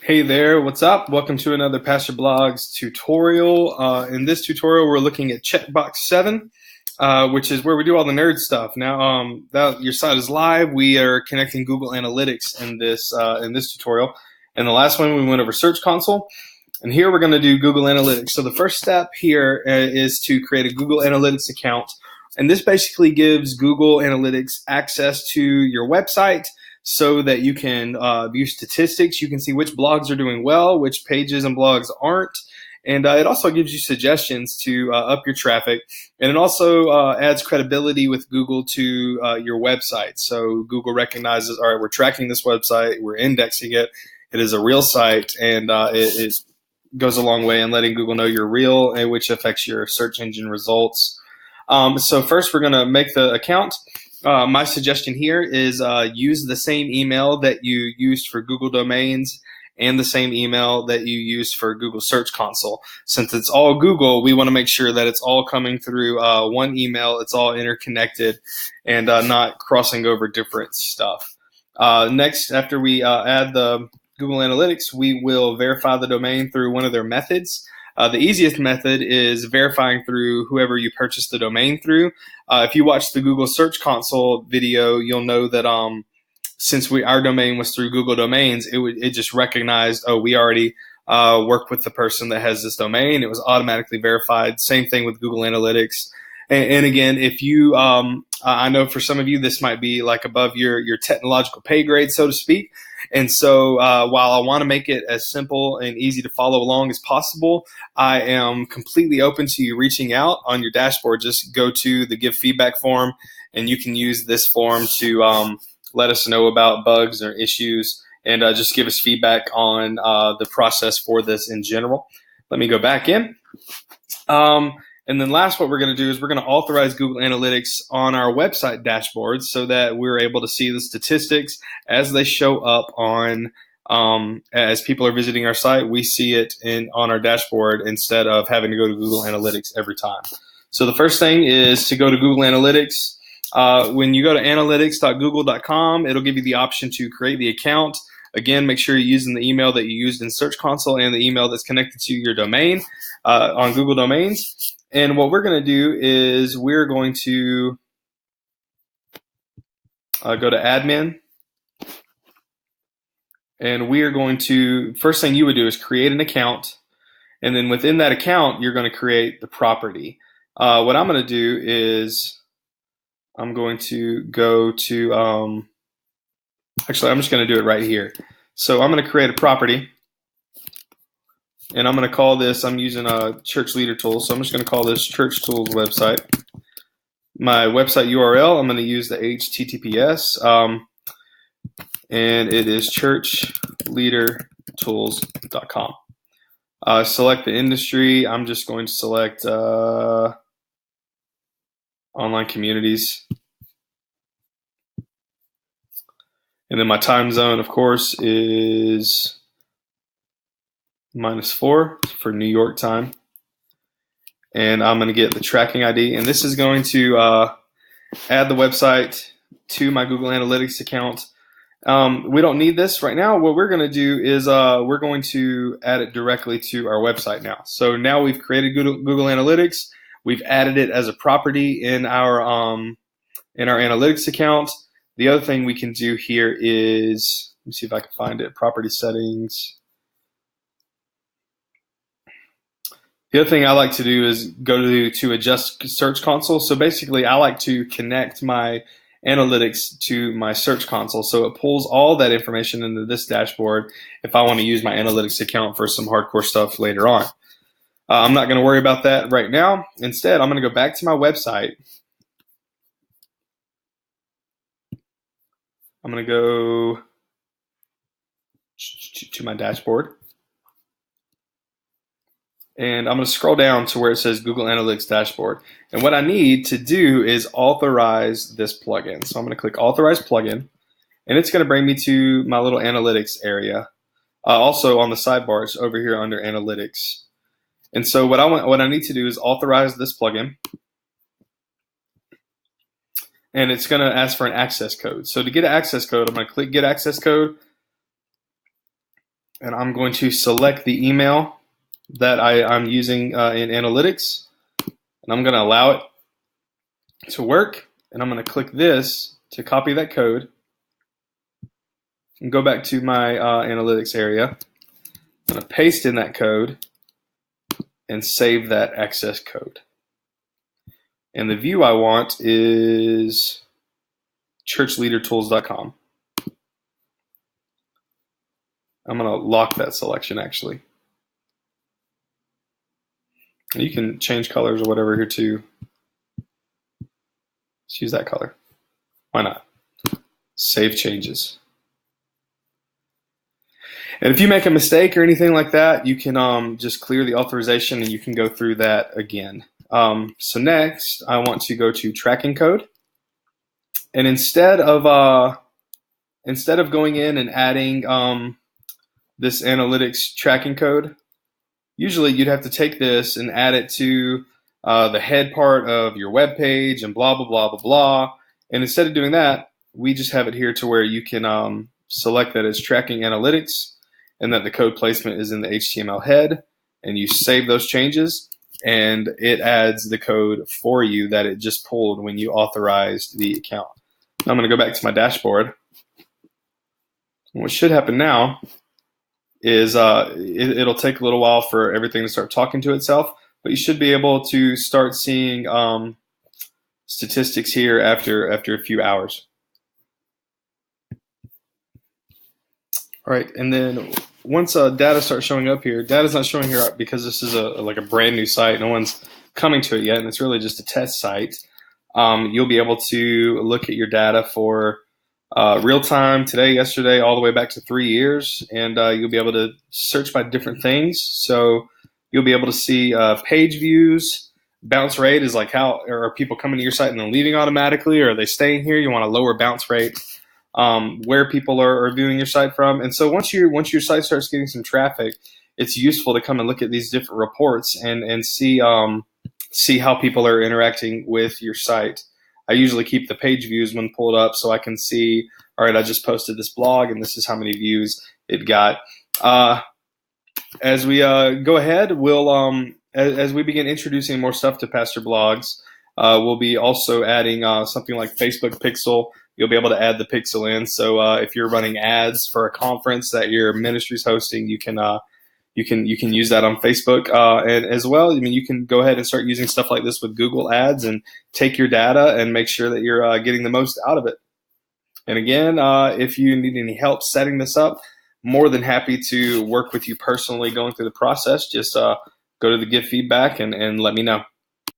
Hey there, what's up? Welcome to another Pastor Blogs tutorial. In this tutorial, we're looking at checkbox 7, which is where we do all the nerd stuff. Now, that your site is live. We are connecting Google Analytics in this tutorial. In the last one, we went over Search Console, and here we're going to do Google Analytics. So the first step here is to create a Google Analytics account, and this basically gives Google Analytics access to your website, so that you can view statistics. You can see which blogs are doing well, which pages and blogs aren't. And it also gives you suggestions to up your traffic. And it also adds credibility with Google to your website. So Google recognizes, all right, we're tracking this website, we're indexing it, it is a real site, and it goes a long way in letting Google know you're real, and which affects your search engine results. So first we're going to make the account. My suggestion here is use the same email that you used for Google Domains and the same email that you used for Google Search Console. Since it's all Google, we want to make sure that it's all coming through one email, it's all interconnected, and not crossing over different stuff. Next, after we add the Google Analytics, we will verify the domain through one of their methods. The easiest method is verifying through whoever you purchased the domain through. If you watch the Google Search Console video, you'll know that since our domain was through Google Domains, it just recognized, oh, we already work with the person that has this domain. It was automatically verified. Same thing with Google Analytics. And again, if you, I know for some of you this might be like above your technological pay grade, so to speak. And so while I want to make it as simple and easy to follow along as possible, I am completely open to you reaching out on your dashboard. Just go to the Give Feedback form, and you can use this form to let us know about bugs or issues, and just give us feedback on the process for this in general. Let me go back in. And then last, what we're going to do is we're going to authorize Google Analytics on our website dashboard so that we're able to see the statistics as they show up on, as people are visiting our site, we see it on our dashboard instead of having to go to Google Analytics every time. So the first thing is to go to Google Analytics. When you go to analytics.google.com, it'll give you the option to create the account. Again, make sure you're using the email that you used in Search Console and the email that's connected to your domain on Google Domains. And what we're going to do is we're going to go to admin, and we are going to, first thing you would do is create an account, and then within that account you're going to create the property. What I'm going to do is I'm going to go to, actually I'm just going to do it right here. So I'm going to create a property, and I'm going to call this, I'm using a Church Leader Tool, so I'm just going to call this Church Tools website. My website URL, I'm going to use the HTTPS, and it is churchleadertools.com. Select the industry. I'm just going to select online communities. And then my time zone, of course, is -4 for New York time. And I'm going to get the tracking ID. And this is going to add the website to my Google Analytics account. We don't need this right now. What we're going to do is we're going to add it directly to our website now. So now we've created Google Analytics. We've added it as a property in our analytics account. The other thing we can do here is, let me see if I can find it, property settings. The other thing I like to do is go to adjust Search Console. So basically, I like to connect my analytics to my Search Console, so it pulls all that information into this dashboard if I want to use my analytics account for some hardcore stuff later on. I'm not going to worry about that right now. Instead, I'm going to go back to my website. I'm going to go to my dashboard. And I'm going to scroll down to where it says Google Analytics Dashboard. And what I need to do is authorize this plugin. So I'm going to click Authorize Plugin, and it's going to bring me to my little analytics area. Also on the sidebar, it's over here under Analytics. And so what I need to do is authorize this plugin. And it's going to ask for an access code. So to get an access code, I'm going to click Get Access Code. and I'm going to select the email that I'm using in analytics, and I'm going to allow it to work, and I'm going to click this to copy that code and go back to my analytics area. I'm going to paste in that code and save that access code. And the view I want is churchleadertools.com. I'm going to lock that selection actually. You can change colors or whatever here too. Let's use that color. Why not? Save changes. And if you make a mistake or anything like that, you can just clear the authorization and you can go through that again. So next, I want to go to tracking code. And instead of going in and adding this analytics tracking code, usually you'd have to take this and add it to the head part of your web page and blah, blah, blah, blah, blah. And instead of doing that, we just have it here to where you can select that as tracking analytics and that the code placement is in the HTML head, and you save those changes, and it adds the code for you that it just pulled when you authorized the account. Now I'm going to go back to my dashboard. And what should happen now is it'll take a little while for everything to start talking to itself, but you should be able to start seeing statistics here after a few hours. All right, and then once data starts showing up here, data's not showing here because this is like a brand new site. No one's coming to it yet, and it's really just a test site. You'll be able to look at your data for real time, today, yesterday, all the way back to 3 years, and you'll be able to search by different things. So you'll be able to see page views. Bounce rate is like how are people coming to your site and then leaving automatically, or are they staying here? You want a lower bounce rate. Where people are viewing your site from. And so once your site starts getting some traffic, it's useful to come and look at these different reports and see how people are interacting with your site. I usually keep the page views when pulled up so I can see, all right, I just posted this blog and this is how many views it got. As we go ahead, we'll as we begin introducing more stuff to Pastor Blogs, we'll be also adding something like Facebook Pixel. You'll be able to add the pixel in. So if you're running ads for a conference that your ministry's hosting, you can use that on Facebook. And as well, I mean, you can go ahead and start using stuff like this with Google Ads and take your data and make sure that you're getting the most out of it. And again, if you need any help setting this up, more than happy to work with you personally going through the process. Just go to the Give Feedback and let me know.